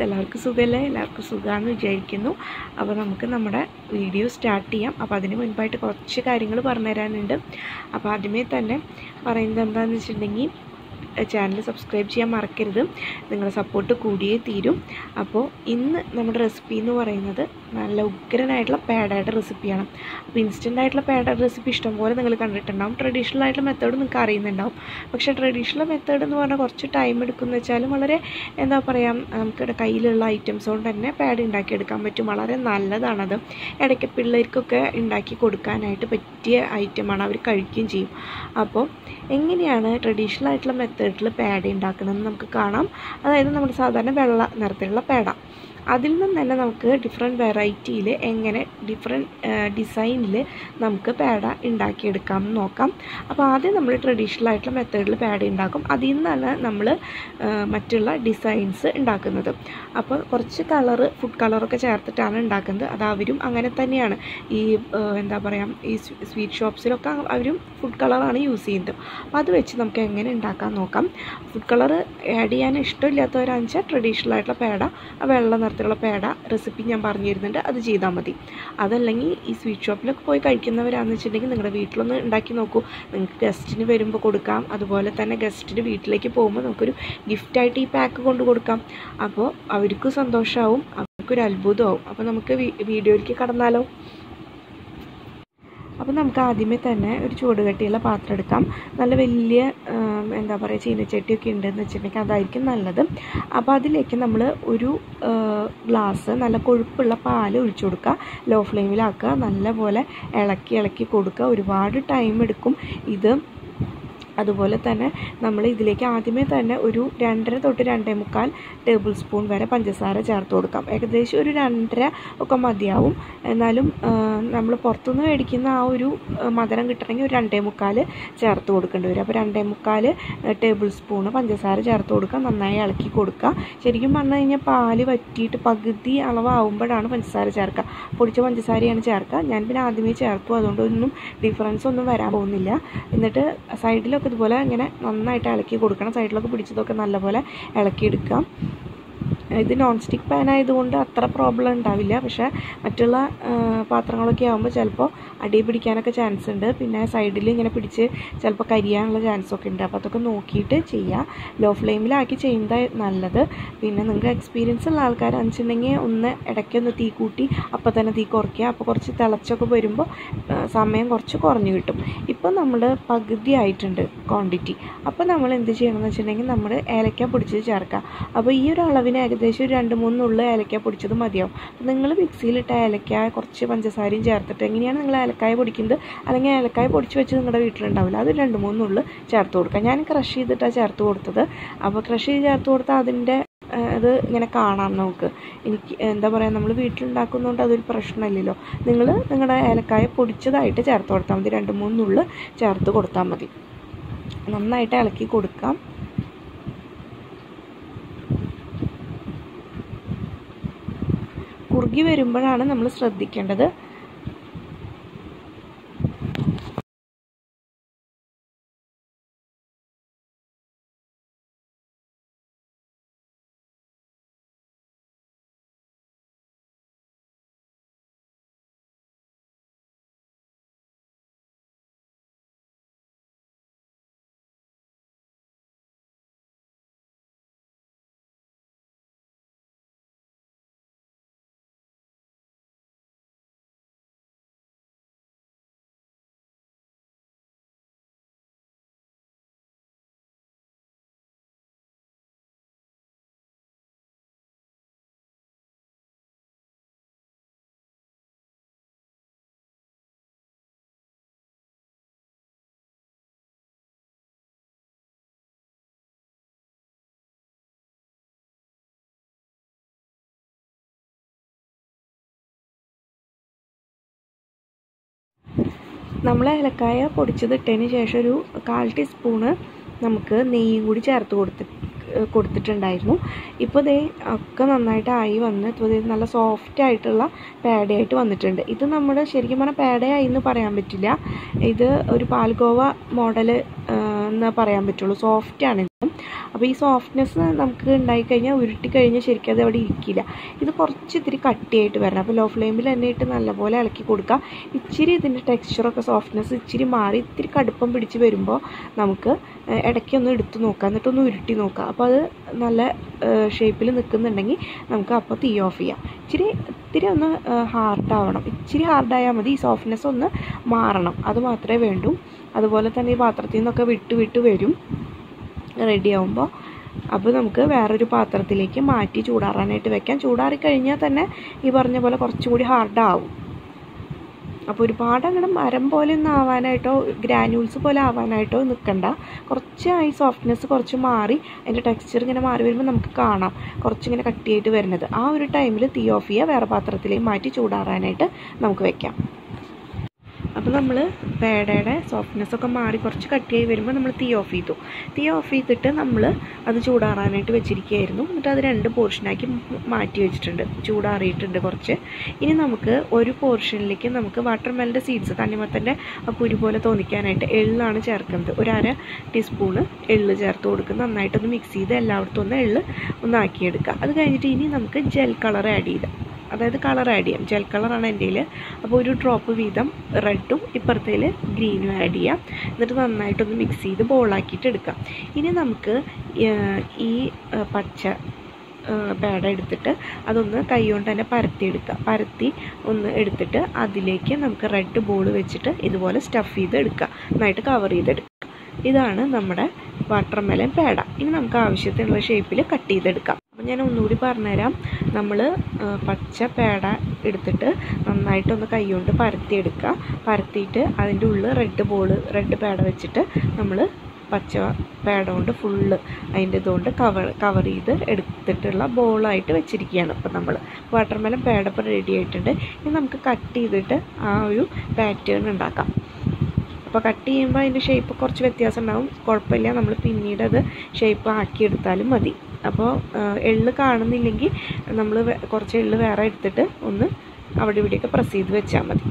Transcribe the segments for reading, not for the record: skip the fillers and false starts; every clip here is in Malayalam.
എല്ലാവർക്കും സുഖമല്ലേ? എല്ലാവർക്കും സുഖമാണെന്ന് വിചാരിക്കുന്നു. അപ്പോൾ നമുക്ക് നമ്മുടെ വീഡിയോ സ്റ്റാർട്ട് ചെയ്യാം. അപ്പോൾ അതിന് മുൻപായിട്ട് കുറച്ച് കാര്യങ്ങൾ പറഞ്ഞു തരാനുണ്ട്. അപ്പോൾ ആദ്യമേ തന്നെ പറയുന്നത് എന്താണെന്ന് വെച്ചിട്ടുണ്ടെങ്കിൽ ചാനൽ സബ്സ്ക്രൈബ് ചെയ്യാൻ മറക്കരുത്. നിങ്ങളുടെ സപ്പോർട്ട് കൂടിയേ തീരും. അപ്പോൾ ഇന്ന് നമ്മുടെ റെസിപ്പി എന്ന് പറയുന്നത് നല്ല ഉഗ്രനായിട്ടുള്ള പേടയുടെ റെസിപ്പിയാണ്. അപ്പോൾ ഇൻസ്റ്റൻ്റ് ആയിട്ടുള്ള പേടയുടെ റെസിപ്പി ഇഷ്ടംപോലെ നിങ്ങൾ കണ്ടിട്ടുണ്ടാവും. ട്രഡീഷണൽ ആയിട്ടുള്ള മെത്തേഡ് നിങ്ങൾക്ക് അറിയുന്നുണ്ടാവും. പക്ഷേ ട്രഡീഷണൽ മെത്തേഡ് എന്ന് പറഞ്ഞാൽ കുറച്ച് ടൈം എടുക്കുമെന്ന് വെച്ചാലും വളരെ എന്താ പറയുക, നമുക്ക് കയ്യിലുള്ള ഐറ്റംസ് കൊണ്ട് തന്നെ പേട ഉണ്ടാക്കിയെടുക്കാൻ പറ്റും. വളരെ നല്ലതാണത്. ഇടയ്ക്ക് പിള്ളേർക്കൊക്കെ ഉണ്ടാക്കി കൊടുക്കാനായിട്ട് പറ്റിയ ഐറ്റമാണ്. അവർ കഴിക്കുകയും ചെയ്യും. അപ്പോൾ എങ്ങനെയാണ് ട്രഡീഷണൽ ആയിട്ടുള്ള മെത്തേഡിൽ പേട ഉണ്ടാക്കണമെന്ന് നമുക്ക് കാണാം. അതായത് നമ്മുടെ സാധാരണ വെള്ള നിറത്തിലുള്ള പേട, അതിൽ നിന്ന് തന്നെ നമുക്ക് ഡിഫറെൻറ്റ് വെറൈറ്റിയിൽ എങ്ങനെ ഡിഫറെൻറ്റ് ഡിസൈനിൽ നമുക്ക് പേട ഉണ്ടാക്കിയെടുക്കാമെന്ന് നോക്കാം. അപ്പോൾ ആദ്യം നമ്മൾ ട്രഡീഷണൽ ആയിട്ടുള്ള മെത്തേഡിൽ പേട ഉണ്ടാക്കും. അതിൽ നിന്നാണ് നമ്മൾ മറ്റുള്ള ഡിസൈൻസ് ഉണ്ടാക്കുന്നത്. അപ്പോൾ കുറച്ച് ഫുഡ് കളറൊക്കെ ചേർത്തിട്ടാണ് ഉണ്ടാക്കുന്നത്. അത് അവരും അങ്ങനെ തന്നെയാണ്. ഈ എന്താ പറയുക, ഈ സ്വീറ്റ് ഷോപ്സിലൊക്കെ അവരും ഫുഡ് കളറാണ് യൂസ് ചെയ്യുന്നത്. അപ്പോൾ അത് വെച്ച് നമുക്ക് എങ്ങനെ ഉണ്ടാക്കാൻ നോക്കാം. ഫുഡ് കളർ ആഡ് ചെയ്യാൻ ഇഷ്ടമില്ലാത്തവരാണെന്ന് വെച്ചാൽ ട്രഡീഷണൽ ആയിട്ടുള്ള പേട, വെള്ള നിറത്തിലുള്ള പേട റെസിപ്പി ഞാൻ പറഞ്ഞു തരുന്നുണ്ട്, അത് ചെയ്താൽ മതി. അതല്ലെങ്കിൽ ഈ സ്വീറ്റ് ഷോപ്പിലൊക്കെ പോയി കഴിക്കുന്നവരാണെന്ന് വെച്ചിട്ടുണ്ടെങ്കിൽ നിങ്ങളുടെ വീട്ടിലൊന്ന് ഉണ്ടാക്കി നോക്കൂ. നിങ്ങൾക്ക് ഗസ്റ്റിന് വരുമ്പോൾ കൊടുക്കാം. അതുപോലെ തന്നെ ഗസ്റ്റിന് വീട്ടിലേക്ക് പോകുമ്പോൾ നമുക്കൊരു ഗിഫ്റ്റായിട്ട് ഈ പാക്ക് കൊണ്ട് കൊടുക്കാം. അപ്പോൾ അവർക്കും സന്തോഷമാവും, അവർക്കൊരു അത്ഭുതമാവും. അപ്പോൾ നമുക്ക് വീഡിയോയിലേക്ക് കടന്നാലോ. അപ്പോൾ നമുക്ക് ആദ്യമേ തന്നെ ഒരു ചൂടുകട്ടിയുള്ള പാത്രം എടുക്കാം. നല്ല വലിയ എന്താ പറയുക, ചീനച്ചട്ടിയൊക്കെ ഉണ്ടെന്ന് വെച്ചിട്ടുണ്ടെങ്കിൽ അതായിരിക്കും നല്ലത്. അപ്പോൾ അതിലേക്ക് നമ്മൾ ഒരു ഗ്ലാസ് നല്ല കൊഴുപ്പുള്ള പാൽ ഒഴിച്ചു കൊടുക്കുക. ലോ ഫ്ലെയിമിലാക്കുക. നല്ലപോലെ ഇളക്കി കൊടുക്കുക. ഒരുപാട് ടൈം എടുക്കും ഇത്. അതുപോലെ തന്നെ നമ്മൾ ഇതിലേക്ക് ആദ്യമേ തന്നെ ഒരു 2.5 തൊട്ട് 2.25 ടേബിൾ സ്പൂൺ വരെ പഞ്ചസാര ചേർത്ത് കൊടുക്കാം. ഏകദേശം ഒരു 2.5 ഒക്കെ മതിയാവും. എന്നാലും നമ്മൾ പുറത്തുനിന്ന് മേടിക്കുന്ന ആ ഒരു മധുരം കിട്ടണമെങ്കിൽ ഒരു 2.25 ചേർത്ത് കൊടുക്കേണ്ടി വരും. അപ്പോൾ 2.25 ടേബിൾ സ്പൂണ് പഞ്ചസാര ചേർത്ത് കൊടുക്കുക. നന്നായി ഇളക്കി കൊടുക്കുക. ശരിക്കും പറഞ്ഞു കഴിഞ്ഞാൽ പാല് വറ്റിയിട്ട് പകുതി അളവാകുമ്പോഴാണ് പഞ്ചസാര ചേർക്കുക. പൊടിച്ച പഞ്ചസാരയാണ് ചേർക്കുക. ഞാൻ പിന്നെ ആദ്യമേ ചേർത്തു, അതുകൊണ്ടൊന്നും ഡിഫറൻസ് ഒന്നും വരാൻ പോകുന്നില്ല. എന്നിട്ട് സൈഡിലൊക്കെ ഇതുപോലെ ഇങ്ങനെ നന്നായിട്ട് ഇളക്കി കൊടുക്കണം. സൈഡിലൊക്കെ പിടിച്ചതൊക്കെ നല്ലപോലെ ഇളക്കിയെടുക്കാം. ഇത് നോൺ സ്റ്റിക്ക് പാൻ ആയതുകൊണ്ട് അത്ര പ്രോബ്ലം ഉണ്ടാവില്ല. പക്ഷേ മറ്റുള്ള പാത്രങ്ങളൊക്കെ ആകുമ്പോൾ ചിലപ്പോൾ അടി പിടിക്കാനൊക്കെ ചാൻസ് ഉണ്ട്. പിന്നെ സൈഡിൽ ഇങ്ങനെ പിടിച്ച് ചിലപ്പോൾ കരിയാനുള്ള ചാൻസൊക്കെ ഉണ്ട്. അപ്പോൾ അതൊക്കെ നോക്കിയിട്ട് ചെയ്യുക. ലോ ഫ്ലെയിമിലാക്കി ചെയ്യുന്നത് നല്ലത്. പിന്നെ നിങ്ങൾക്ക് എക്സ്പീരിയൻസ് ഉള്ള ആൾക്കാരെന്ന് വെച്ചിട്ടുണ്ടെങ്കിൽ ഒന്ന് ഇടയ്ക്കൊന്ന് തീ കൂട്ടി അപ്പോൾ തന്നെ തീ കുറയ്ക്കുക. അപ്പോൾ കുറച്ച് തിളച്ചൊക്കെ വരുമ്പോൾ സമയം കുറച്ച് കുറഞ്ഞു കിട്ടും. ഇപ്പം നമ്മൾ പകുതി ആയിട്ടുണ്ട് ക്വാണ്ടിറ്റി. അപ്പോൾ നമ്മൾ എന്ത് ചെയ്യണമെന്ന് വെച്ചിട്ടുണ്ടെങ്കിൽ നമ്മൾ ഏലക്ക പൊടിച്ചത് ചേർക്കുക. അപ്പോൾ ഈ ഒരു അളവിന് ഏകദേശം 2-3 നുള്ള് ഏലക്ക പൊടിച്ചത് മതിയാവും. അപ്പോൾ നിങ്ങൾ മിക്സിയിലിട്ട ഏലക്ക കുറച്ച് പഞ്ചസാരയും ചേർത്തിട്ട്, എങ്ങനെയാണ് നിങ്ങൾ ഏലക്കായ പൊടിക്കുന്നത്, അല്ലെങ്കിൽ ഏലക്കായ പൊടിച്ച് വെച്ച് നിങ്ങളുടെ വീട്ടിലുണ്ടാവില്ല, അത് 2-3 നുള്ള് ചേർത്ത് കൊടുക്കുക. ഞാൻ ക്രഷ് ചെയ്തിട്ടാണ് ചേർത്ത് കൊടുത്തത്. അപ്പോൾ ക്രഷ് ചെയ്ത് ചേർത്ത് കൊടുത്താൽ അതിൻ്റെ അത് ഇങ്ങനെ കാണാം നമുക്ക്. എനിക്ക് എന്താ പറയുക, നമ്മൾ വീട്ടിലുണ്ടാക്കുന്നതുകൊണ്ട് അതൊരു പ്രശ്നമില്ലല്ലോ. നിങ്ങൾ നിങ്ങളുടെ ഏലക്കായ പൊടിച്ചതായിട്ട് ചേർത്ത് കൊടുത്താൽ മതി. 2-3 നുള്ള് ചേർത്ത് കൊടുത്താൽ മതി. നന്നായിട്ട് ഇളക്കി കൊടുക്കാം. കുറുകി വരുമ്പോഴാണ് നമ്മൾ ശ്രദ്ധിക്കേണ്ടത്. നമ്മൾ ഏലക്കായ പൊടിച്ചത് ഇട്ടതിന് ശേഷം ഒരു 1/4 ടീസ്പൂണ് നമുക്ക് നെയ്യും കൂടി ചേർത്ത് കൊടുത്തിട്ടുണ്ടായിരുന്നു. ഇപ്പോൾ ദേ ഒക്കെ നന്നായിട്ട് ആയി വന്ന് ഇപ്പോൾ നല്ല സോഫ്റ്റ് ആയിട്ടുള്ള പേടയായിട്ട് വന്നിട്ടുണ്ട്. ഇത് നമ്മുടെ ശരിക്കും പറഞ്ഞാൽ പേടയായി എന്ന് പറയാൻ പറ്റില്ല. ഇത് ഒരു പാൽഗോവ മോഡൽ എന്ന് പറയാൻ പറ്റുള്ളൂ. സോഫ്റ്റാണ് ഇത്. അപ്പോൾ ഈ സോഫ്റ്റ്നെസ് നമുക്ക് ഉണ്ടായിക്കഴിഞ്ഞാൽ ഉരുട്ടി കഴിഞ്ഞാൽ ശരിക്കും അത് അവിടെ ഇരിക്കില്ല. ഇത് കുറച്ച് ഇത്തിരി കട്ടിയായിട്ട് വരണം. അപ്പോൾ ലോ ഫ്ലെയിമിൽ തന്നെ ഇട്ട് നല്ലപോലെ ഇളക്കി കൊടുക്കുക. ഇച്ചിരി ഇതിൻ്റെ ടെക്സ്ചറൊക്കെ സോഫ്റ്റ്നെസ് ഇച്ചിരി മാറി ഇത്തിരി കടുപ്പം പിടിച്ച് വരുമ്പോൾ നമുക്ക് ഇടയ്ക്കൊന്ന് എടുത്ത് നോക്കുക, എന്നിട്ടൊന്ന് ഉരുട്ടി നോക്കുക. അപ്പോൾ അത് നല്ല ഷേപ്പിൽ നിൽക്കുന്നുണ്ടെങ്കിൽ നമുക്ക് അപ്പോൾ തീ ഓഫ് ചെയ്യാം. ഇത്തിരി ഒന്ന് ഹാർഡാവണം, ഇച്ചിരി ഹാർഡായാൽ മതി. ഈ സോഫ്റ്റ്നെസ് ഒന്ന് മാറണം, അത് മാത്രമേ വേണ്ടൂ. അതുപോലെ തന്നെ ഈ പാത്രത്തിൽ നിന്നൊക്കെ വിട്ട് വരും റെഡി ആകുമ്പോൾ. അപ്പോൾ നമുക്ക് വേറൊരു പാത്രത്തിലേക്ക് മാറ്റി ചൂടാറാനായിട്ട് വെക്കാം. ചൂടാറിക്കഴിഞ്ഞാൽ തന്നെ ഈ പറഞ്ഞ പോലെ കുറച്ചും കൂടി ഹാർഡാവും. അപ്പോൾ ഒരുപാട് അങ്ങനെ മരം പോലെ ഒന്നും ആവാനായിട്ടോ ഗ്രാന്യൂൾസ് പോലെ ആവാനായിട്ടോ നിൽക്കണ്ട. കുറച്ച് ഈ സോഫ്റ്റ്നെസ് കുറച്ച് മാറി അതിൻ്റെ ടെക്സ്ചർ ഇങ്ങനെ മാറി വരുമ്പോൾ നമുക്ക് കാണാം കുറച്ചിങ്ങനെ കട്ടിയായിട്ട് വരുന്നത്. ആ ഒരു ടൈമിൽ തീ ഓഫ് ചെയ്യുക, വേറെ പാത്രത്തിലേക്ക് മാറ്റി ചൂടാറാനായിട്ട് നമുക്ക് വെക്കാം. അപ്പോൾ നമ്മൾ പേടയുടെ സോഫ്റ്റ്നെസ്സൊക്കെ മാറി കുറച്ച് കട്ടിയായി വരുമ്പോൾ നമ്മൾ തീ ഓഫ് ചെയ്തിട്ട് നമ്മൾ അത് ചൂടാറാനായിട്ട് വെച്ചിരിക്കുകയായിരുന്നു. എന്നിട്ട് അത് 2 പോർഷനാക്കി മാറ്റി വെച്ചിട്ടുണ്ട്, ചൂടാറിയിട്ടുണ്ട് കുറച്ച്. ഇനി നമുക്ക് ഒരു പോർഷനിലേക്ക് നമുക്ക് വാട്ടർമെലൻ്റെ സീഡ്സ്, തണ്ണിമത്തൻ്റെ ആ കുരു പോലെ തോന്നിക്കാനായിട്ട് എള്ളാണ് ചേർക്കുന്നത്. ഒരു 1/2 ടീസ്പൂണ് എള്ള് ചേർത്ത് കൊടുക്കുക. നന്നായിട്ടൊന്ന് മിക്സ് ചെയ്ത് എല്ലായിടത്തും ഒന്ന് എള്ള് ഒന്നാക്കിയെടുക്കുക. അത് കഴിഞ്ഞിട്ട് ഇനി നമുക്ക് ജെൽ കളർ ആഡ് ചെയ്താൽ, അതായത് കളർ ആഡ് ചെയ്യാം. ജെൽ കളറാണ് എൻ്റെ കയ്യിൽ. അപ്പോൾ ഒരു ഡ്രോപ്പ് വീതം റെഡും ഇപ്പുറത്തേൽ ഗ്രീനും ആഡ് ചെയ്യാം. എന്നിട്ട് നന്നായിട്ടൊന്ന് മിക്സ് ചെയ്ത് ബോളാക്കിയിട്ട് എടുക്കാം. ഇനി നമുക്ക് ഈ പച്ച പേട എടുത്തിട്ട് അതൊന്ന് കൈ കൊണ്ട് തന്നെ പരത്തി ഒന്ന് എടുത്തിട്ട് അതിലേക്ക് നമുക്ക് റെഡ് ബോൾ വെച്ചിട്ട് ഇതുപോലെ സ്റ്റഫ് ചെയ്ത് എടുക്കുക, നന്നായിട്ട് കവർ ചെയ്തെടുക്കുക. ഇതാണ് നമ്മുടെ വാട്ടർമെലൻ പേട. ഇനി നമുക്ക് ആവശ്യത്തിനുള്ള ഷേപ്പിൽ കട്ട് ചെയ്തെടുക്കാം. അപ്പോൾ ഞാൻ ഒന്നുകൂടി പറഞ്ഞുതരാം. നമ്മൾ പച്ച പേട എടുത്തിട്ട് നന്നായിട്ടൊന്ന് കൈ കൊണ്ട് പരത്തിയെടുക്കുക. പരത്തിയിട്ട് അതിൻ്റെ ഉള്ളിൽ റെഡ് പേട വെച്ചിട്ട് നമ്മൾ പച്ച പേട കൊണ്ട് ഫുള്ള് അതിൻ്റെ ഇതുകൊണ്ട് കവർ ചെയ്ത് എടുത്തിട്ടുള്ള ബോളായിട്ട് വെച്ചിരിക്കുകയാണ്. അപ്പോൾ നമ്മൾ വാട്ടർമെലൻ പേട ഇപ്പോൾ റെഡി ആയിട്ടുണ്ട്. ഇനി നമുക്ക് കട്ട് ചെയ്തിട്ട് ആ ഒരു പാറ്റേൺ ഉണ്ടാക്കാം. അപ്പോൾ കട്ട് ചെയ്യുമ്പോൾ അതിൻ്റെ ഷേപ്പ് കുറച്ച് വ്യത്യാസം ഉണ്ടാവും, കുഴപ്പമില്ല. നമ്മൾ പിന്നീട് അത് ഷേപ്പ് ആക്കിയെടുത്താലും മതി. അപ്പോൾ എള്ള് കാണുന്നില്ലെങ്കിൽ നമ്മൾ കുറച്ച് എള്ള് വേറെ എടുത്തിട്ട് ഒന്ന് അവിടെ ഇവിടെയൊക്കെ പ്രസ് ചെയ്ത് വെച്ചാൽ മതി.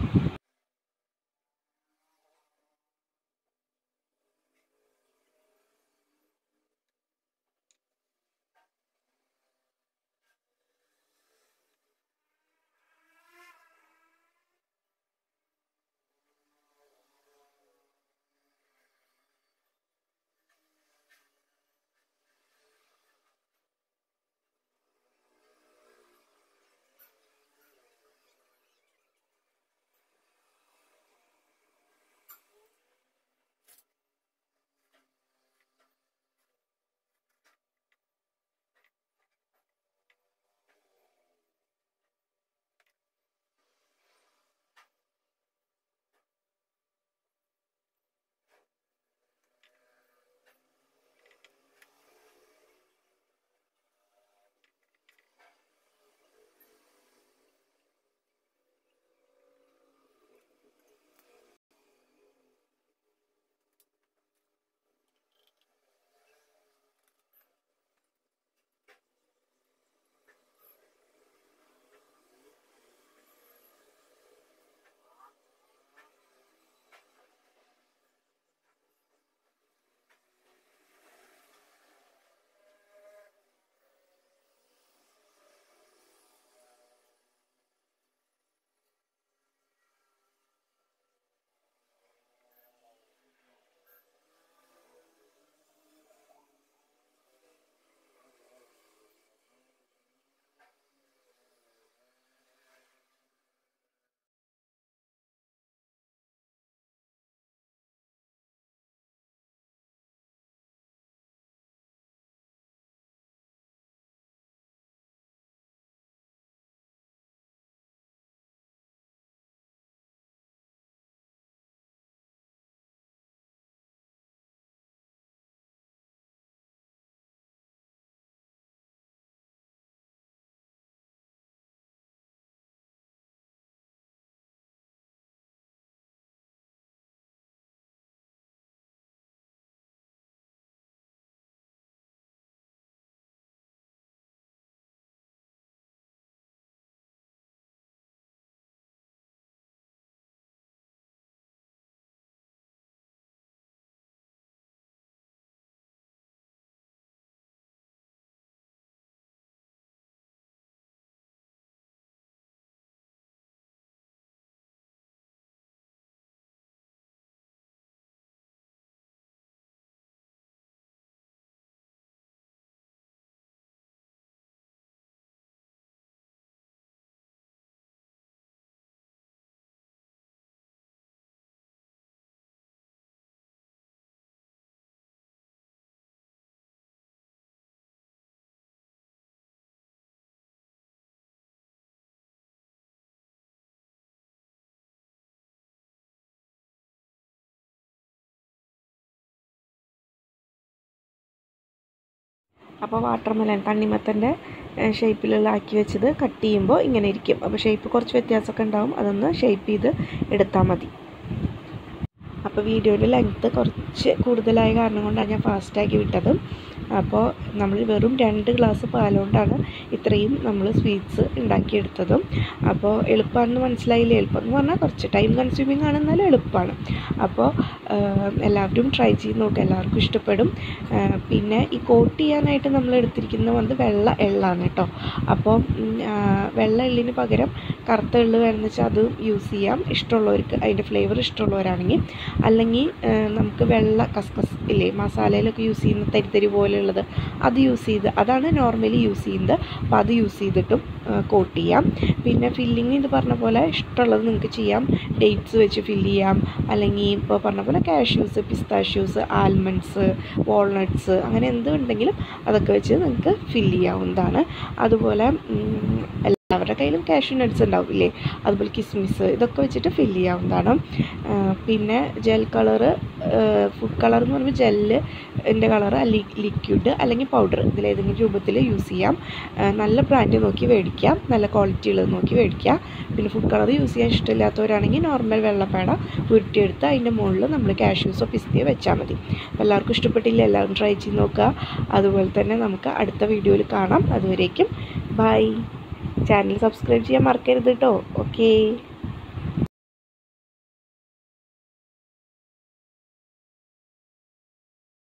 അപ്പോൾ വാട്ടർമെലൺ തണ്ണിമത്തൻ്റെ ഷേപ്പിലുള്ള ആക്കി വെച്ചത് കട്ട് ചെയ്യുമ്പോൾ ഇങ്ങനെ ഇരിക്കും. അപ്പോൾ ഷേപ്പ് കുറച്ച് വ്യത്യാസമൊക്കെ ഉണ്ടാവും, അതൊന്ന് ഷേപ്പ് ചെയ്ത് എടുത്താൽ മതി. അപ്പോൾ വീഡിയോയുടെ ലെങ്ത്ത് കുറച്ച് കൂടുതലായ കാരണം കൊണ്ടാണ് ഞാൻ ഫാസ്റ്റാക്കി വിട്ടത്. അപ്പോൾ നമ്മൾ വെറും 2 ഗ്ലാസ് പാലുകൊണ്ടാണ് ഇത്രയും നമ്മൾ സ്വീറ്റ്സ് ഉണ്ടാക്കിയെടുത്തതും. അപ്പോൾ എളുപ്പമാണെന്ന് മനസ്സിലായില്ലേ? എളുപ്പം എന്ന് പറഞ്ഞാൽ കുറച്ച് ടൈം കൺസ്യൂമിങ് ആണെന്നാലും എളുപ്പമാണ്. അപ്പോൾ എല്ലാവരും ട്രൈ ചെയ്ത് നോക്കുക, എല്ലാവർക്കും ഇഷ്ടപ്പെടും. പിന്നെ ഈ കോട്ട് ചെയ്യാനായിട്ട് നമ്മൾ എടുത്തിരിക്കുന്നത് വെള്ള എള്ളാണ് കേട്ടോ. അപ്പോൾ വെള്ള എള്ളിന് പകരം കറുത്ത എള്ള് വേണമെന്ന് വെച്ചാൽ അത് യൂസ് ചെയ്യാം, ഇഷ്ടമുള്ളവർക്ക്, അതിൻ്റെ ഫ്ലേവർ ഇഷ്ടമുള്ളവരാണെങ്കിൽ. അല്ലെങ്കിൽ നമുക്ക് വെള്ള കസ്കസ് ഇല്ലേ, മസാലയിലൊക്കെ യൂസ് ചെയ്യുന്ന തരിതരി പോലെയുള്ളത്, അത് യൂസ് ചെയ്ത്, അതാണ് നോർമലി യൂസ് ചെയ്യുന്നത്. അപ്പോൾ അത് യൂസ് ചെയ്തിട്ടും കോട്ട് ചെയ്യാം. പിന്നെ ഫില്ലിങ് ഇത് പറഞ്ഞ പോലെ ഇഷ്ടമുള്ളത് നിങ്ങൾക്ക് ചെയ്യാം. ഡേറ്റ്സ് വെച്ച് ഫില്ല് ചെയ്യാം, അല്ലെങ്കിൽ ഇപ്പോൾ പറഞ്ഞ പോലെ കാഷ്യൂസ്, പിസ്താഷ്യൂസ്, ആൽമണ്ട്സ്, വാൾനട്ട്സ്, അങ്ങനെ എന്തുണ്ടെങ്കിലും അതൊക്കെ വെച്ച് നിങ്ങൾക്ക് ഫില്ല് ചെയ്യാവുന്നതാണ്. അതുപോലെ എല്ലാവരുടെ കയ്യിലും കാഷ്യൂ നട്ട്സ് ഉണ്ടാവും ഇല്ലേ, അതുപോലെ കിസ്മിസ്, ഇതൊക്കെ വെച്ചിട്ട് ഫില്ല് ചെയ്യാവുന്നതാണ്. പിന്നെ ജെൽ കളറ്, ഫുഡ് കളർ എന്ന് പറയുമ്പോൾ ജെല്ലിൻ്റെ കളറ്, അല്ലെങ്കിൽ ലിക്വിഡ് അല്ലെങ്കിൽ പൗഡർ, ഇതിലേതെങ്കിലും രൂപത്തിൽ യൂസ് ചെയ്യാം. നല്ല ബ്രാൻഡ് നോക്കി മേടിക്കാം, നല്ല ക്വാളിറ്റി ഉള്ളത് നോക്കി മേടിക്കാം. പിന്നെ ഫുഡ് കളർ യൂസ് ചെയ്യാൻ ഇഷ്ടമില്ലാത്തവരാണെങ്കിൽ നോർമൽ വെള്ളപ്പേട ഉരുട്ടിയെടുത്ത് അതിൻ്റെ മുകളിൽ നമ്മൾ കാഷ്യൂസോ പിസ്തയോ വെച്ചാൽ മതി. എല്ലാവർക്കും ഇഷ്ടപ്പെട്ടില്ല, എല്ലാവരും ട്രൈ ചെയ്ത് നോക്കുക. അതുപോലെ തന്നെ നമുക്ക് അടുത്ത വീഡിയോയിൽ കാണാം. അതുവരേക്കും ബൈ. ചാനൽ സബ്സ്ക്രൈബ് ചെയ്യാൻ മറക്കരുത് കേട്ടോ. ഓക്കേ.